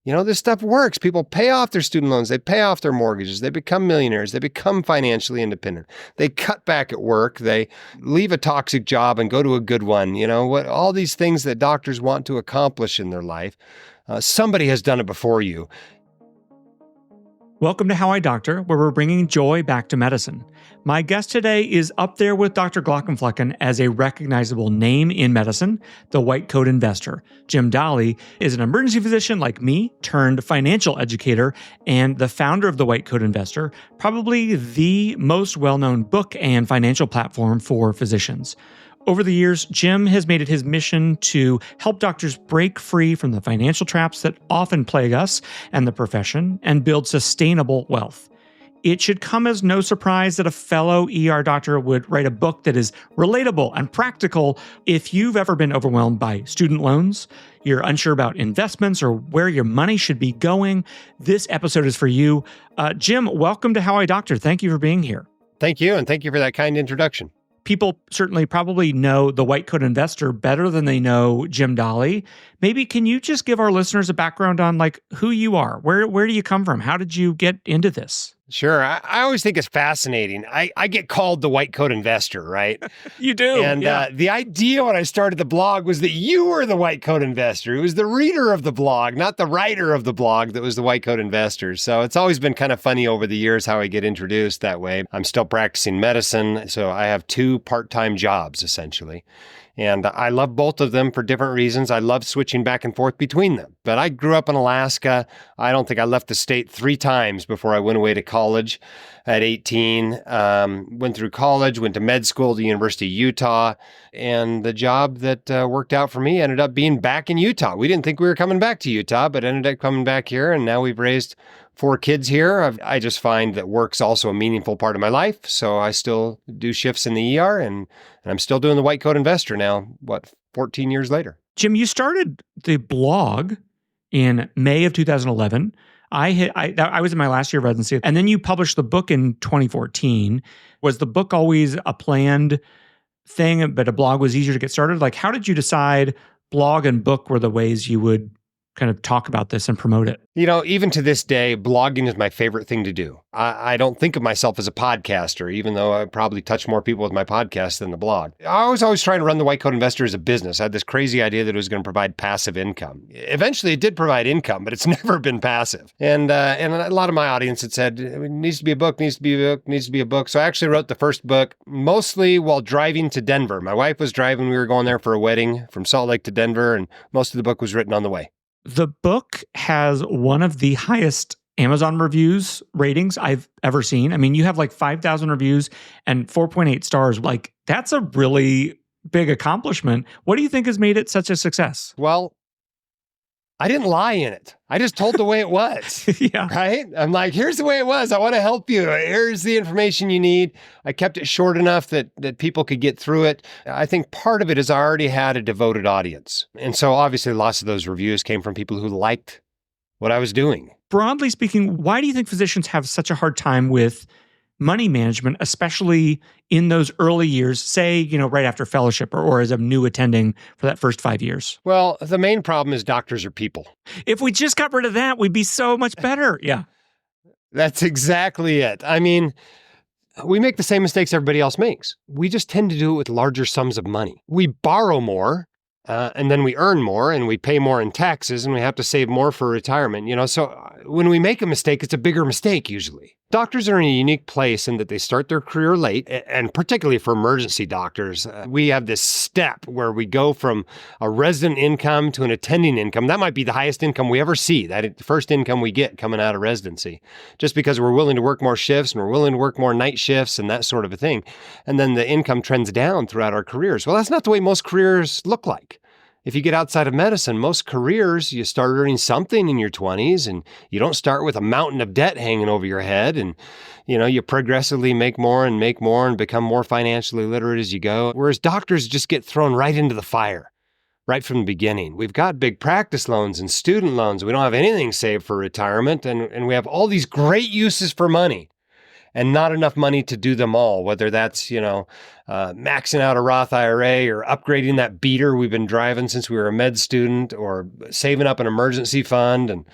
This stuff works. People pay off their student loans. They pay off their mortgages. They become millionaires. They become financially independent. They cut back at work. They leave a toxic job and go to a good one. All these things that doctors want to accomplish in their life, somebody has done it before you. Welcome to How I Doctor, where we're bringing joy back to medicine. My guest today is up there with Dr. Glockenflecken as a recognizable name in medicine, the white coat investor. Jim Dahle is an emergency physician like me, turned financial educator, and the founder of the White Coat Investor, probably the most well-known book and financial platform for physicians. Over the years, Jim has made it his mission to help doctors break free from the financial traps that often plague us and the profession and build sustainable wealth. It should come as no surprise that a fellow ER doctor would write a book that is relatable and practical. If you've ever been overwhelmed by student loans, you're unsure about investments or where your money should be going, this episode is for you. Jim, welcome to How I Doctor. Thank you for being here. Thank you, and thank you for that kind introduction. People certainly probably know the white coat investor better than they know Jim Dahle. Maybe can you just give our listeners a background on who you are? Where do you come from? How did you get into this? Sure. I always think it's fascinating. I get called the white coat investor, right? You do. And yeah. The idea when I started the blog was that you were the white coat investor. It was the reader of the blog, not the writer of the blog that was the white coat investor. So it's always been kind of funny over the years how I get introduced that way. I'm still practicing medicine, so I have 2 part-time jobs, essentially. And I love both of them for different reasons. I love switching back and forth between them. But I grew up in Alaska. I don't think I left the state 3 times before I went away to college at 18. Went through college, went to med school at the University of Utah. And the job that worked out for me ended up being back in Utah. We didn't think we were coming back to Utah, but ended up coming back here. And now we've raised 4 kids here. I just find that work's also a meaningful part of my life. So I still do shifts in the ER and I'm still doing the white coat investor now, 14 years later. Jim, you started the blog in May of 2011. I was in my last year of residency. And then you published the book in 2014. Was the book always a planned thing, but a blog was easier to get started? How did you decide blog and book were the ways you would kind of talk about this and promote it? Even to this day, blogging is my favorite thing to do. I don't think of myself as a podcaster, even though I probably touch more people with my podcast than the blog. I was always trying to run the White Coat Investor as a business. I had this crazy idea that it was going to provide passive income. Eventually, it did provide income, but it's never been passive. And a lot of my audience had said, it needs to be a book, needs to be a book, needs to be a book. So I actually wrote the first book mostly while driving to Denver. My wife was driving. We were going there for a wedding from Salt Lake to Denver, and most of the book was written on the way. The book has one of the highest Amazon reviews ratings I've ever seen. I mean, you have 5,000 reviews and 4.8 stars. That's a really big accomplishment. What do you think has made it such a success? Well, I didn't lie in it. I just told the way it was. Yeah. Right? I'm like, here's the way it was. I want to help you. Here's the information you need. I kept it short enough that people could get through it. I think part of it is I already had a devoted audience. And so obviously lots of those reviews came from people who liked what I was doing. Broadly speaking, why do you think physicians have such a hard time with money management, especially in those early years, say, right after fellowship or as a new attending for that first 5 years? Well, the main problem is doctors are people. If we just got rid of that, we'd be so much better. Yeah. That's exactly it. I mean, we make the same mistakes everybody else makes. We just tend to do it with larger sums of money. We borrow more. And then we earn more and we pay more in taxes and we have to save more for retirement, So when we make a mistake, it's a bigger mistake usually. Doctors are in a unique place in that they start their career late, and particularly for emergency doctors, we have this step where we go from a resident income to an attending income. That might be the highest income we ever see, that first income we get coming out of residency, just because we're willing to work more shifts and we're willing to work more night shifts and that sort of a thing. And then the income trends down throughout our careers. Well, that's not the way most careers look like. If you get outside of medicine, most careers, you start earning something in your 20s and you don't start with a mountain of debt hanging over your head. And, you progressively make more and become more financially literate as you go. Whereas doctors just get thrown right into the fire right from the beginning. We've got big practice loans and student loans. We don't have anything saved for retirement. And we have all these great uses for money. and not enough money to do them all, whether that's, maxing out a Roth IRA or upgrading that beater we've been driving since we were a med student, or saving up an emergency fund. And,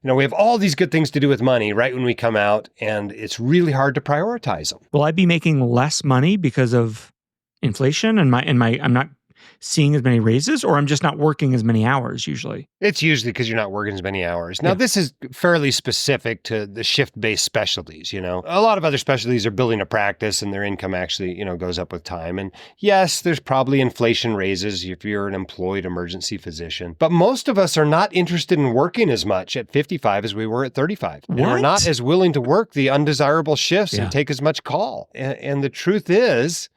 we have all these good things to do with money right when we come out, and it's really hard to prioritize them. Will I be making less money because of inflation and I'm not seeing as many raises, or I'm just not working as many hours usually? It's usually because you're not working as many hours. Now, This is fairly specific to the shift-based specialties, A lot of other specialties are building a practice and their income actually, goes up with time. And yes, there's probably inflation raises if you're an employed emergency physician. But most of us are not interested in working as much at 55 as we were at 35. What? And we're not as willing to work the undesirable shifts and take as much call. And the truth is,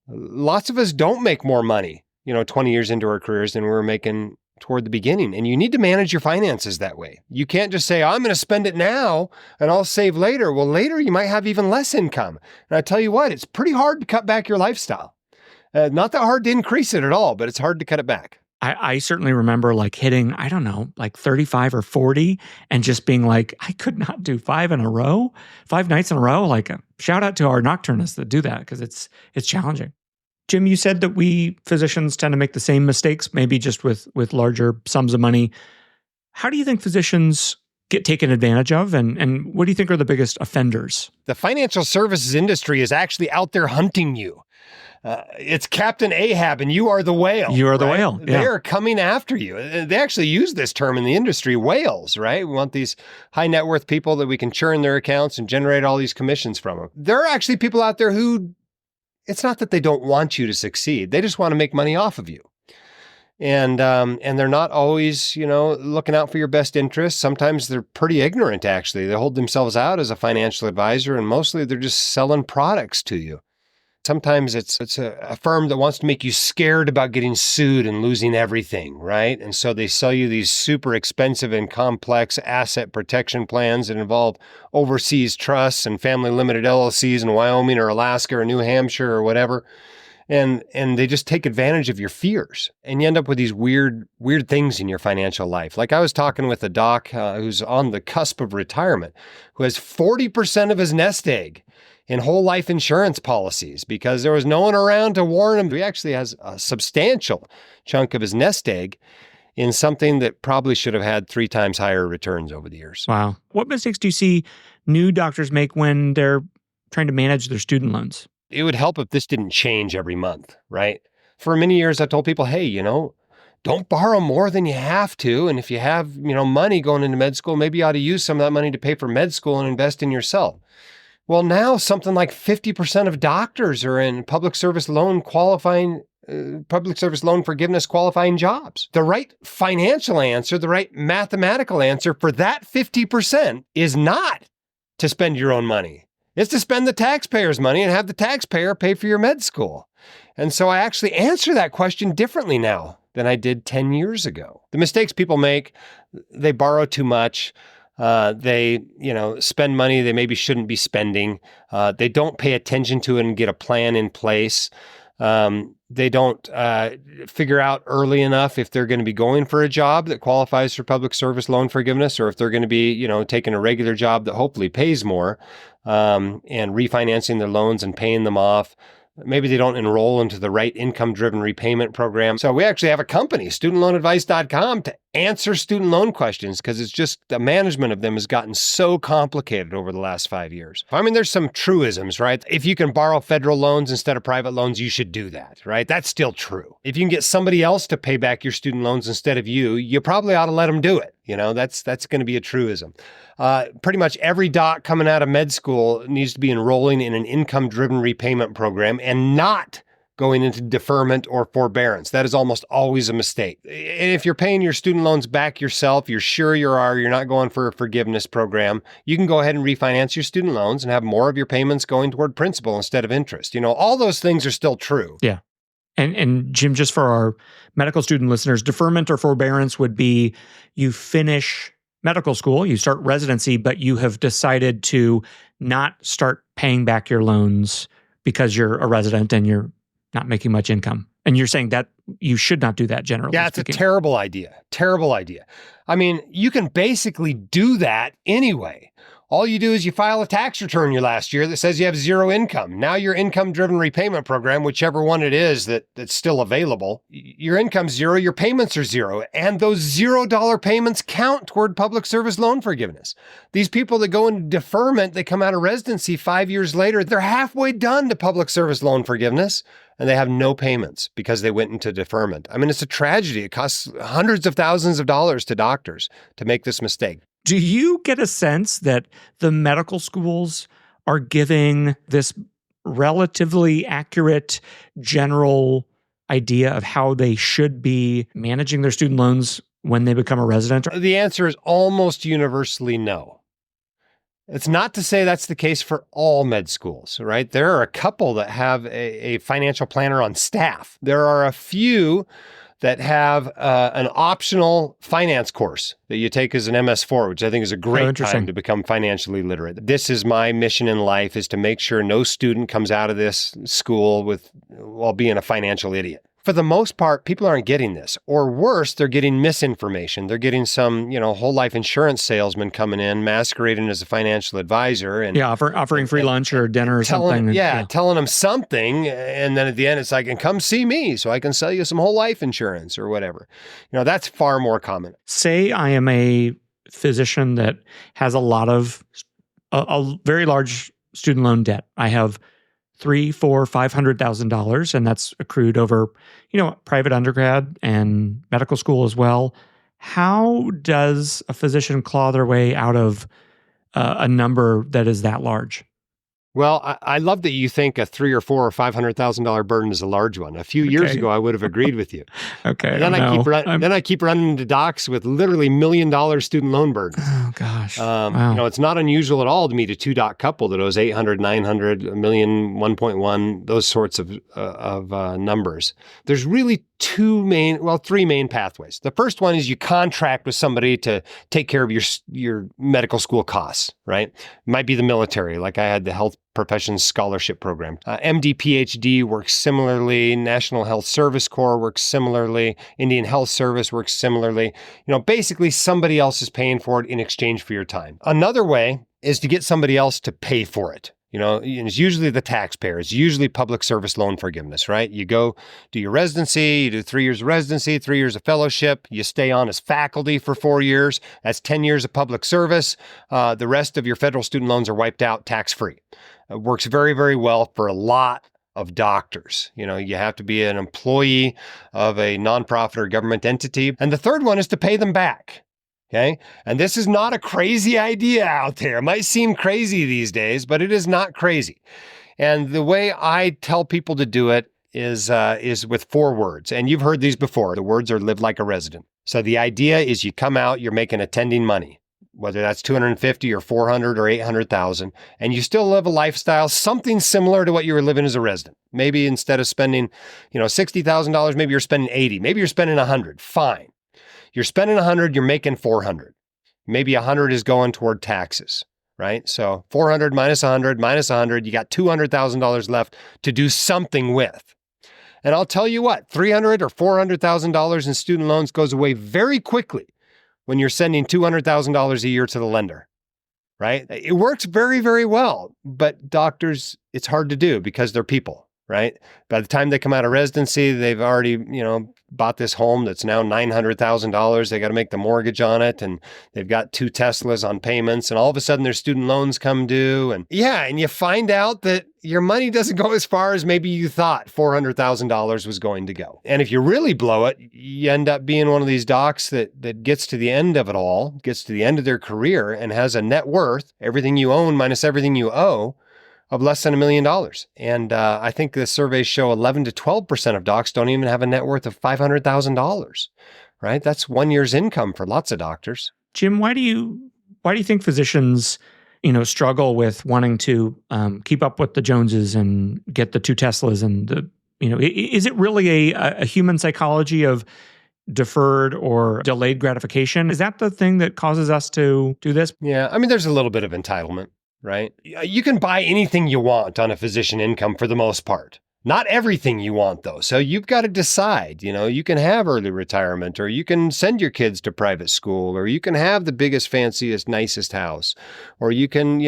lots of us don't make more money, 20 years into our careers than we were making toward the beginning. And you need to manage your finances that way. You can't just say, I'm going to spend it now and I'll save later. Well, later you might have even less income. And I tell you what, it's pretty hard to cut back your lifestyle. Not that hard to increase it at all, but it's hard to cut it back. I certainly remember hitting, 35 or 40 and just being like, I could not do 5 nights in a row. Shout out to our nocturnists that do that, because it's challenging. Jim, you said that we physicians tend to make the same mistakes, maybe just with larger sums of money. How do you think physicians get taken advantage of, and what do you think are the biggest offenders? The financial services industry is actually out there hunting you. It's Captain Ahab and you are the whale. You are the whale. Yeah. They are coming after you. They actually use this term in the industry, whales, right? We want these high net worth people that we can churn their accounts and generate all these commissions from them. There are actually people out there who, it's not that they don't want you to succeed. They just want to make money off of you. And they're not always, looking out for your best interests. Sometimes they're pretty ignorant, actually. They hold themselves out as a financial advisor, and mostly they're just selling products to you. Sometimes it's a firm that wants to make you scared about getting sued and losing everything, right? And so they sell you these super expensive and complex asset protection plans that involve overseas trusts and family limited LLCs in Wyoming or Alaska or New Hampshire or whatever. And they just take advantage of your fears. And you end up with these weird things in your financial life. Like I was talking with a doc who's on the cusp of retirement, who has 40% of his nest egg in whole life insurance policies because there was no one around to warn him. He actually has a substantial chunk of his nest egg in something that probably should have had 3 times higher returns over the years. Wow. What mistakes do you see new doctors make when they're trying to manage their student loans? It would help if this didn't change every month, right? For many years, I told people, hey, don't borrow more than you have to. And if you have, money going into med school, maybe you ought to use some of that money to pay for med school and invest in yourself. Well, now something like 50% of doctors are in public service loan forgiveness qualifying jobs. The right financial answer, the right mathematical answer for that 50% is not to spend your own money. It's to spend the taxpayer's money and have the taxpayer pay for your med school. And so I actually answer that question differently now than I did 10 years ago. The mistakes people make, they borrow too much. They, spend money they maybe shouldn't be spending. They don't pay attention to it and get a plan in place. They don't figure out early enough if they're going to be going for a job that qualifies for public service loan forgiveness, or if they're going to be, taking a regular job that hopefully pays more, and refinancing their loans and paying them off. Maybe they don't enroll into the right income-driven repayment program. So we actually have a company, studentloanadvice.com, to answer student loan questions, because it's just the management of them has gotten so complicated over the last 5 years. I mean, there's some truisms, right? If you can borrow federal loans instead of private loans, you should do that, right? That's still true. If you can get somebody else to pay back your student loans instead of you, you probably ought to let them do it. That's going to be a truism. Pretty much every doc coming out of med school needs to be enrolling in an income-driven repayment program and not going into deferment or forbearance. That is almost always a mistake. And if you're paying your student loans back yourself, you're sure you're not going for a forgiveness program, you can go ahead and refinance your student loans and have more of your payments going toward principal instead of interest. All those things are still true. Yeah. And Jim, just for our medical student listeners, deferment or forbearance would be you finish medical school, you start residency, but you have decided to not start paying back your loans because you're a resident and you're not making much income. And you're saying that you should not do that generally. Yeah, it's a terrible idea. Terrible idea. I mean, you can basically do that anyway. All you do is you file a tax return your last year that says you have zero income. Now your income-driven repayment program, whichever one it is that's still available, your income's zero, your payments are zero, and those $0 payments count toward public service loan forgiveness. These people that go into deferment, they come out of residency 5 years later, they're halfway done to public service loan forgiveness, and they have no payments because they went into deferment. I mean, it's a tragedy. It costs hundreds of thousands of dollars to doctors to make this mistake. Do you get a sense that the medical schools are giving this relatively accurate general idea of how they should be managing their student loans when they become a resident? The answer is almost universally no. It's not to say that's the case for all med schools, right? There are a couple that have a financial planner on staff. There are a few that have an optional finance course that you take as an MS4, which I think is a great time to become financially literate. This is my mission in life, is to make sure no student comes out of this school while being a financial idiot. For the most part, people aren't getting this. Or worse, they're getting misinformation. They're getting some, whole life insurance salesman coming in, masquerading as a financial advisor. And offering free lunch or dinner or something. Telling them something. And then at the end, it's like, and come see me so I can sell you some whole life insurance or whatever. That's far more common. Say I am a physician that has a lot of, a very large student loan debt. I have $300,000-$500,000, and that's accrued over, private undergrad and medical school as well. How does a physician claw their way out of a number that is that large? Well, I love that you think a $300,000 or $400,000 or $500,000 burden is a large one. A few years ago, I would have agreed with you. Okay. And then I keep running into docs with literally $1 million student loan burdens. Oh gosh. Wow. It's not unusual at all to meet a two-doc couple that owes 800, 900, $1 million, 1.1, those sorts of numbers. There's really three main pathways. The first one is you contract with somebody to take care of your medical school costs, right? It might be the military, like I had the Health Professions Scholarship Program. MD, PhD works similarly. National Health Service Corps works similarly. Indian Health Service works similarly. Basically somebody else is paying for it in exchange for your time. Another way is to get somebody else to pay for it. It's usually the taxpayer. It's usually public service loan forgiveness, right? You go do your residency, you do 3 years of residency, 3 years of fellowship, you stay on as faculty for 4 years. That's 10 years of public service. The rest of your federal student loans are wiped out tax-free. It works very, very well for a lot of doctors. You have to be an employee of a nonprofit or government entity. And the third one is to pay them back. Okay. And this is not a crazy idea out there. It might seem crazy these days, but it is not crazy. And the way I tell people to do it is with 4 words. And you've heard these before. The words are live like a resident. So the idea is you come out, you're making attending money, whether that's $250,000 or $400,000 or $800,000, and you still live a lifestyle, something similar to what you were living as a resident. Maybe instead of spending, $60,000, maybe you're spending $80,000, maybe you're spending $100,000. Fine. You're spending $100,000, you're making $400,000. Maybe $100,000 is going toward taxes, right? So $400,000 minus $100,000, you got $200,000 left to do something with. And I'll tell you what, $300,000 or $400,000 in student loans goes away very quickly when you're sending $200,000 a year to the lender, right? It works very, very well, but doctors, it's hard to do because they're people, right? By the time they come out of residency, they've already, bought this home that's now $900,000. They got to make the mortgage on it, and they've got 2 Teslas on payments, and all of a sudden their student loans come due. And you find out that your money doesn't go as far as maybe you thought $400,000 was going to go. And if you really blow it, you end up being one of these docs that gets to the end of it all, gets to the end of their career and has a net worth, everything you own minus everything you owe, of less than $1 million. And I think the surveys show 11 to 12% of docs don't even have a net worth of $500,000, right? That's 1 year's income for lots of doctors. Jim, why do you think physicians, struggle with wanting to keep up with the Joneses and get the 2 Teslas and is it really a human psychology of deferred or delayed gratification? Is that the thing that causes us to do this? Yeah, there's a little bit of entitlement. Right? You can buy anything you want on a physician income for the most part. Not everything you want, though. So you've got to decide, you can have early retirement, or you can send your kids to private school, or you can have the biggest, fanciest, nicest house, or you can,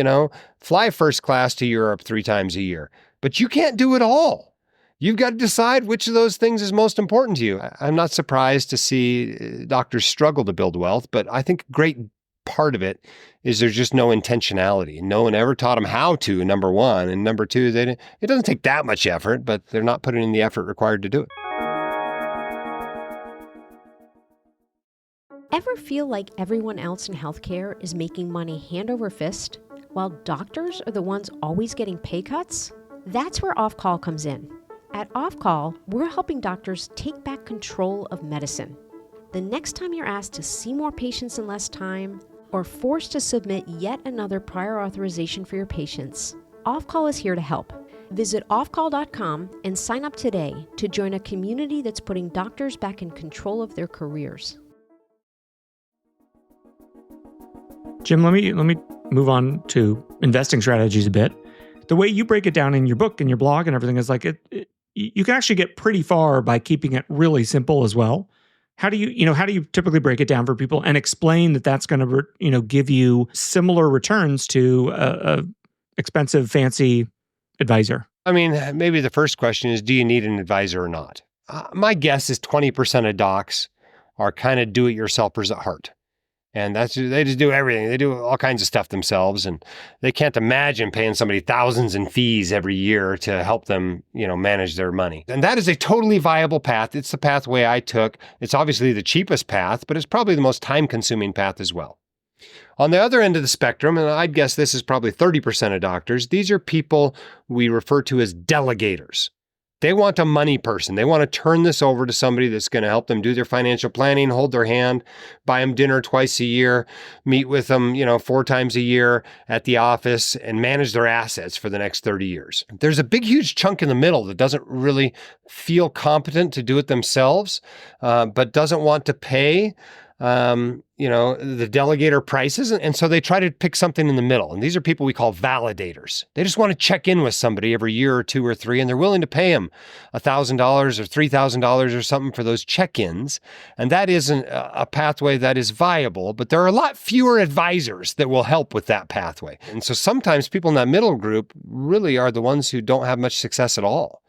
fly first class to Europe 3 times a year. But you can't do it all. You've got to decide which of those things is most important to you. I'm not surprised to see doctors struggle to build wealth, but I think a great part of it is there's just no intentionality. No one ever taught them how to, number one. And number two, it doesn't take that much effort, but they're not putting in the effort required to do it. Ever feel like everyone else in healthcare is making money hand over fist, while doctors are the ones always getting pay cuts? That's where Offcall comes in. At Offcall, we're helping doctors take back control of medicine. The next time you're asked to see more patients in less time, or forced to submit yet another prior authorization for your patients, Offcall is here to help. Visit offcall.com and sign up today to join a community that's putting doctors back in control of their careers. Jim, let me move on to investing strategies a bit. The way you break it down in your book and your blog and everything is like you can actually get pretty far by keeping it really simple as well. How do you typically break it down for people and explain that that's going to, give you similar returns to a expensive, fancy advisor? I mean, maybe the first question is, do you need an advisor or not? My guess is 20% of docs are kind of do-it-yourselfers at heart. And they just do everything. They do all kinds of stuff themselves, and they can't imagine paying somebody thousands in fees every year to help them, manage their money. And that is a totally viable path. It's the pathway I took. It's obviously the cheapest path, but it's probably the most time-consuming path as well. On the other end of the spectrum, and I'd guess this is probably 30% of doctors, these are people we refer to as delegators. They want a money person. They want to turn this over to somebody that's going to help them do their financial planning, hold their hand, buy them dinner twice a year, meet with them, 4 times a year at the office, and manage their assets for the next 30 years. There's a big, huge chunk in the middle that doesn't really feel competent to do it themselves, but doesn't want to pay the delegator prices. And so they try to pick something in the middle. And these are people we call validators. They just want to check in with somebody every year or 2 or 3, and they're willing to pay them $1,000 or $3,000 or something for those check-ins. And that isn't a pathway that is viable, but there are a lot fewer advisors that will help with that pathway. And so sometimes people in that middle group really are the ones who don't have much success at all.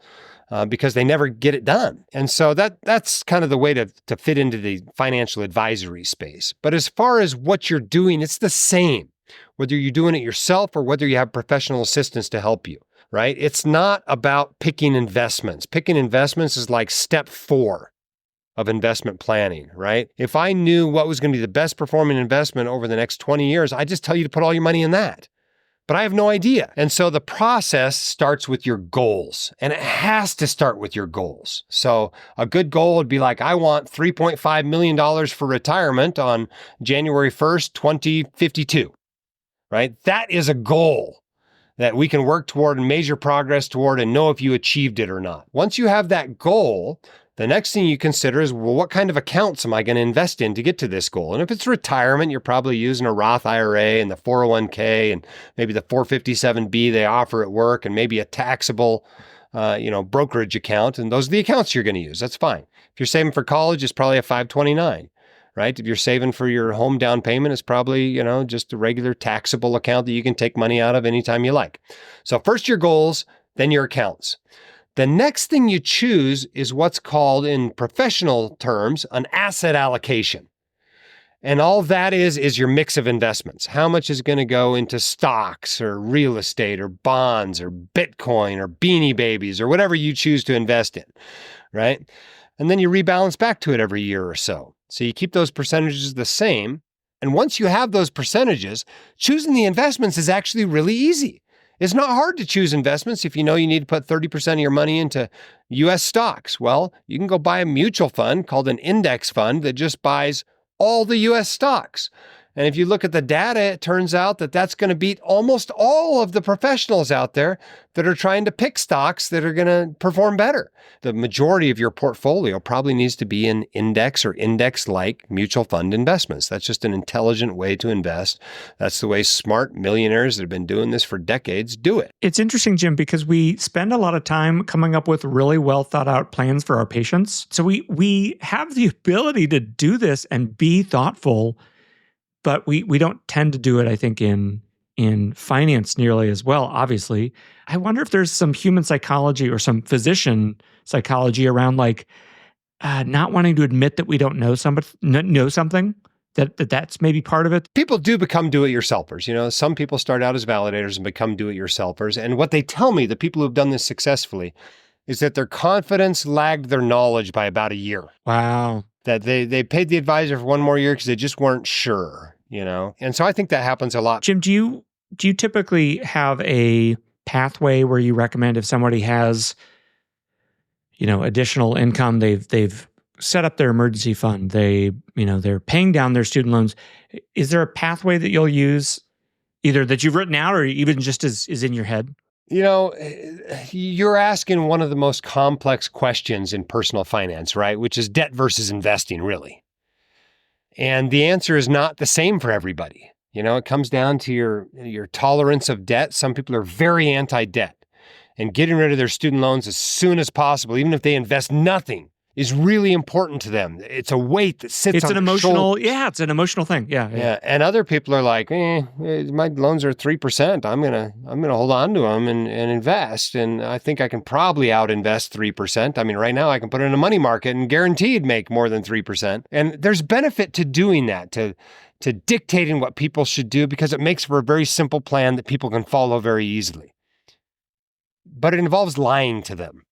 Because they never get it done. And so that's kind of the way to fit into the financial advisory space. But as far as what you're doing, it's the same, whether you're doing it yourself or whether you have professional assistants to help you, right? It's not about picking investments. Picking investments is like step 4 of investment planning, right? If I knew what was going to be the best performing investment over the next 20 years, I'd just tell you to put all your money in that. But I have no idea. And so the process starts with your goals, and it has to start with your goals. So a good goal would be like, I want $3.5 million for retirement on January 1st, 2052, right? That is a goal that we can work toward and measure progress toward and know if you achieved it or not. Once you have that goal, the next thing you consider is, well, what kind of accounts am I going to invest in to get to this goal? And if it's retirement, you're probably using a Roth IRA and the 401k and maybe the 457B they offer at work and maybe a taxable, brokerage account. And those are the accounts you're going to use. That's fine. If you're saving for college, it's probably a 529, right? If you're saving for your home down payment, it's probably, just a regular taxable account that you can take money out of anytime you like. So first your goals, then your accounts. The next thing you choose is what's called in professional terms, an asset allocation. And all that is your mix of investments. How much is going to go into stocks or real estate or bonds or Bitcoin or Beanie Babies or whatever you choose to invest in, right? And then you rebalance back to it every year or so. So you keep those percentages the same. And once you have those percentages, choosing the investments is actually really easy. It's not hard to choose investments if you know you need to put 30% of your money into U.S. stocks. Well, you can go buy a mutual fund called an index fund that just buys all the U.S. stocks. And if you look at the data, it turns out that that's going to beat almost all of the professionals out there that are trying to pick stocks that are going to perform better. The majority of your portfolio probably needs to be in index or index-like mutual fund investments. That's just an intelligent way to invest. That's the way smart millionaires that have been doing this for decades do it. It's interesting, Jim, because we spend a lot of time coming up with really well thought out plans for our patients. So we have the ability to do this and be thoughtful, but we don't tend to do it, I think, in finance nearly as well, obviously. I wonder if there's some human psychology or some physician psychology around not wanting to admit that we don't know something, that's maybe part of it. People do become do-it-yourselfers. Some people start out as validators and become do-it-yourselfers. And what they tell me, the people who've done this successfully, is that their confidence lagged their knowledge by about a year. Wow. That they paid the advisor for one more year because they just weren't sure, And so I think that happens a lot. Jim, do you typically have a pathway where you recommend if somebody has, additional income, they've set up their emergency fund, they're paying down their student loans. Is there a pathway that you'll use, either that you've written out or even just is in your head? You're asking one of the most complex questions in personal finance, right? Which is debt versus investing, really. And the answer is not the same for everybody. It comes down to your tolerance of debt. Some people are very anti-debt, and getting rid of their student loans as soon as possible, even if they invest nothing, is really important to them. It's a weight that sits on their shoulders. It's an emotional thing. Yeah. And other people are like, my loans are 3%. I'm gonna hold on to them and invest. And I think I can probably out invest 3%. I mean, right now I can put it in a money market and guaranteed make more than 3%. And there's benefit to doing that, to dictating what people should do, because it makes for a very simple plan that people can follow very easily. But it involves lying to them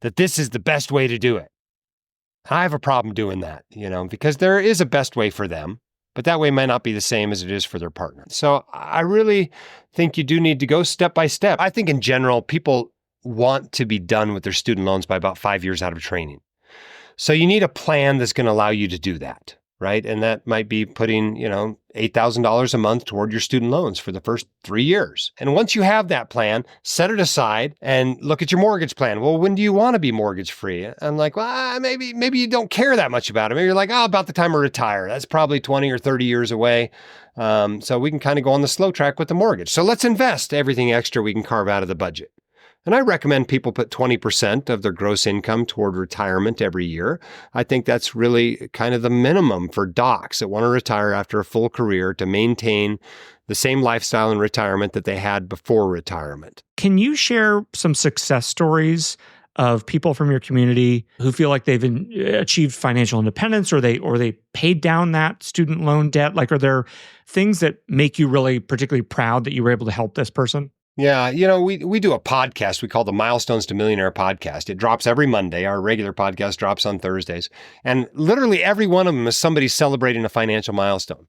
that this is the best way to do it. I have a problem doing that, because there is a best way for them, but that way might not be the same as it is for their partner. So I really think you do need to go step by step. I think in general, people want to be done with their student loans by about 5 years out of training. So you need a plan that's going to allow you to do that, right? And that might be putting, $8,000 a month toward your student loans for the first 3 years. And once you have that plan, set it aside and look at your mortgage plan. Well, when do you want to be mortgage free? I'm like, well, maybe you don't care that much about it. Maybe you're like, about the time I retire. That's probably 20 or 30 years away. So we can kind of go on the slow track with the mortgage. So let's invest everything extra we can carve out of the budget. And I recommend people put 20% of their gross income toward retirement every year. I think that's really kind of the minimum for docs that want to retire after a full career to maintain the same lifestyle in retirement that they had before retirement. Can you share some success stories of people from your community who feel like they've achieved financial independence, or they paid down that student loan debt? Are there things that make you really particularly proud that you were able to help this person? Yeah, we do a podcast we call the Milestones to Millionaire podcast. It drops every Monday. Our regular podcast drops on Thursdays. And literally every one of them is somebody celebrating a financial milestone.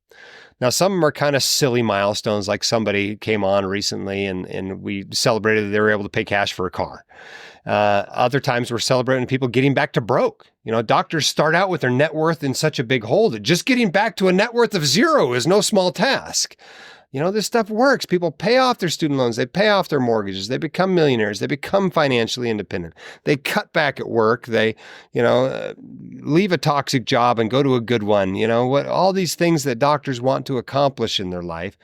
Now, some of them are kind of silly milestones, like somebody came on recently and we celebrated that they were able to pay cash for a car. Other times we're celebrating people getting back to broke. Doctors start out with their net worth in such a big hole that just getting back to a net worth of zero is no small task. This stuff works. People pay off their student loans. They pay off their mortgages. They become millionaires. They become financially independent. They cut back at work. They, leave a toxic job and go to a good one. All these things that doctors want to accomplish in their life.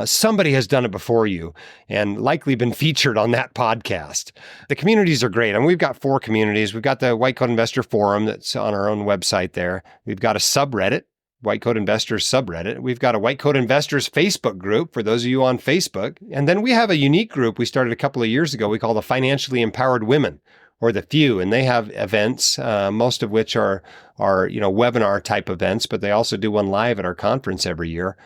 Somebody has done it before you and likely been featured on that podcast. The communities are great. We've got 4 communities. We've got the White Coat Investor Forum that's on our own website there. We've got a subreddit, White Coat Investors subreddit. We've got a White Coat Investors Facebook group for those of you on Facebook. And then we have a unique group we started a couple of years ago we call the Financially Empowered Women, or the Few. And they have events, most of which are webinar type events, but they also do one live at our conference every year.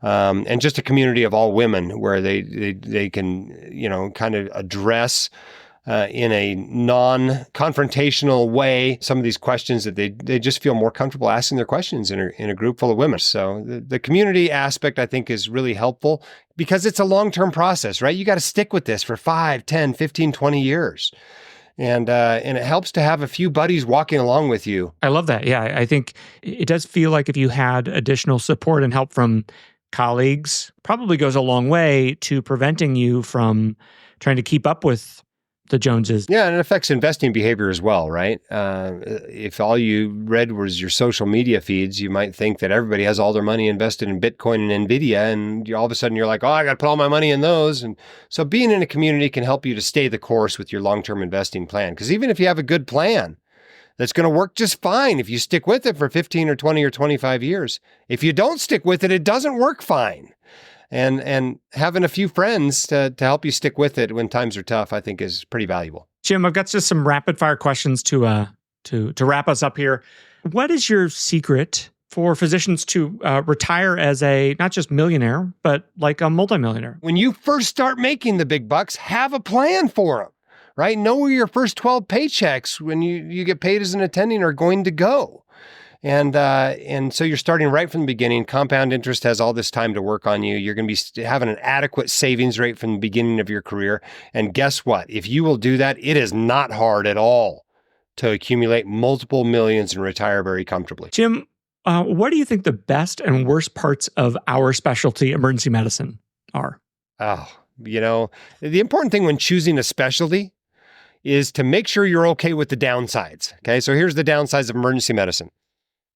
And just a community of all women where they can, kind of address in a non-confrontational way some of these questions that they just feel more comfortable asking their questions in a group full of women. So the community aspect, I think, is really helpful because it's a long-term process, right? You got to stick with this for 5, 10, 15, 20 years. And it helps to have a few buddies walking along with you. I love that. Yeah, I think it does feel like if you had additional support and help from colleagues, probably goes a long way to preventing you from trying to keep up with the Joneses. Yeah, and it affects investing behavior as well, right? If all you read was your social media feeds, you might think that everybody has all their money invested in Bitcoin and NVIDIA, and all of a sudden you're like, oh, I got to put all my money in those. And so being in a community can help you to stay the course with your long-term investing plan. Because even if you have a good plan, that's going to work just fine if you stick with it for 15 or 20 or 25 years. If you don't stick with it, it doesn't work fine. And having a few friends to help you stick with it when times are tough, I think is pretty valuable. Jim, I've got just some rapid fire questions to wrap us up here. What is your secret for physicians to retire as a not just millionaire, but like a multimillionaire? When you first start making the big bucks, have a plan for them, right? Know where your first 12 paychecks when you get paid as an attending are going to go. And so you're starting right from the beginning. Compound interest has all this time to work on you. You're going to be having an adequate savings rate from the beginning of your career. And guess what? If you will do that, it is not hard at all to accumulate multiple millions and retire very comfortably. Jim, what do you think the best and worst parts of our specialty, emergency medicine, are? Oh, the important thing when choosing a specialty is to make sure you're okay with the downsides. Okay, so here's the downsides of emergency medicine.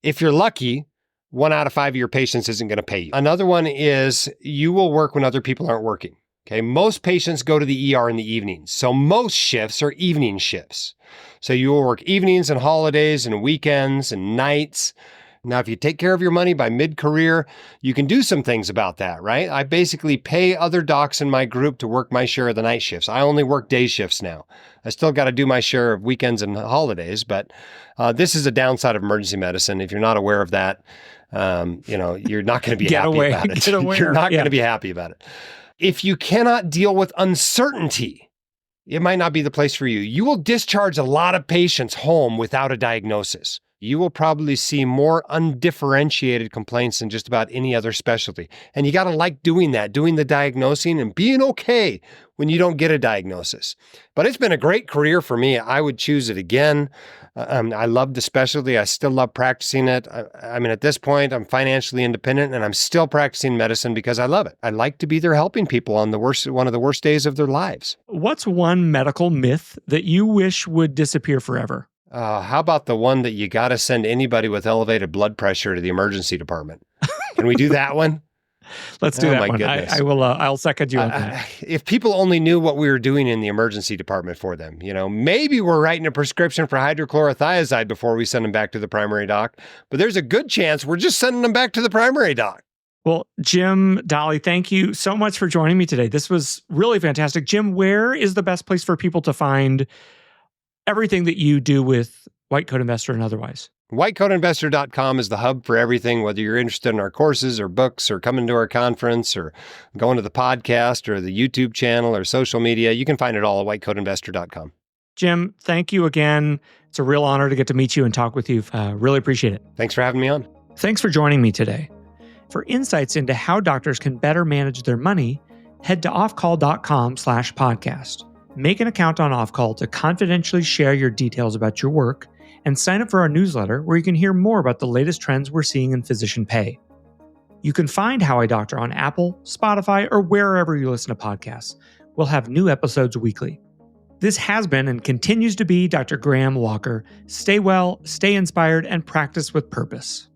If you're lucky, 1 out of 5 of your patients isn't going to pay you. Another one is you will work when other people aren't working. Okay, most patients go to the ER in the evenings. So most shifts are evening shifts. So you will work evenings and holidays and weekends and nights. Now, if you take care of your money by mid-career, you can do some things about that, right? I basically pay other docs in my group to work my share of the night shifts. I only work day shifts now. I still got to do my share of weekends and holidays, but this is a downside of emergency medicine. If you're not aware of that, you're not going to be happy about it. You're not going to be happy about it. If you cannot deal with uncertainty, it might not be the place for you. You will discharge a lot of patients home without a diagnosis. You will probably see more undifferentiated complaints than just about any other specialty. And you got to like doing that, doing the diagnosing and being okay when you don't get a diagnosis. But it's been a great career for me. I would choose it again. I love the specialty. I still love practicing it. I mean, at this point, I'm financially independent and I'm still practicing medicine because I love it. I like to be there helping people on one of the worst days of their lives. What's one medical myth that you wish would disappear forever? How about the one that you got to send anybody with elevated blood pressure to the emergency department? Can we do that one? Let's do that my one. Goodness. I will. I'll second you on that. If people only knew what we were doing in the emergency department for them, maybe we're writing a prescription for hydrochlorothiazide before we send them back to the primary doc. But there's a good chance we're just sending them back to the primary doc. Well, Jim Dahle, thank you so much for joining me today. This was really fantastic. Jim, where is the best place for people to find everything that you do with White Coat Investor and otherwise? WhiteCoatInvestor.com is the hub for everything, whether you're interested in our courses or books or coming to our conference or going to the podcast or the YouTube channel or social media. You can find it all at WhiteCoatInvestor.com. Jim, thank you again. It's a real honor to get to meet you and talk with you. Really appreciate it. Thanks for having me on. Thanks for joining me today. For insights into how doctors can better manage their money, head to offcall.com/podcast. Make an account on Offcall to confidentially share your details about your work and sign up for our newsletter where you can hear more about the latest trends we're seeing in physician pay. You can find How I Doctor on Apple, Spotify, or wherever you listen to podcasts. We'll have new episodes weekly. This has been and continues to be Dr. Graham Walker. Stay well, stay inspired, and practice with purpose.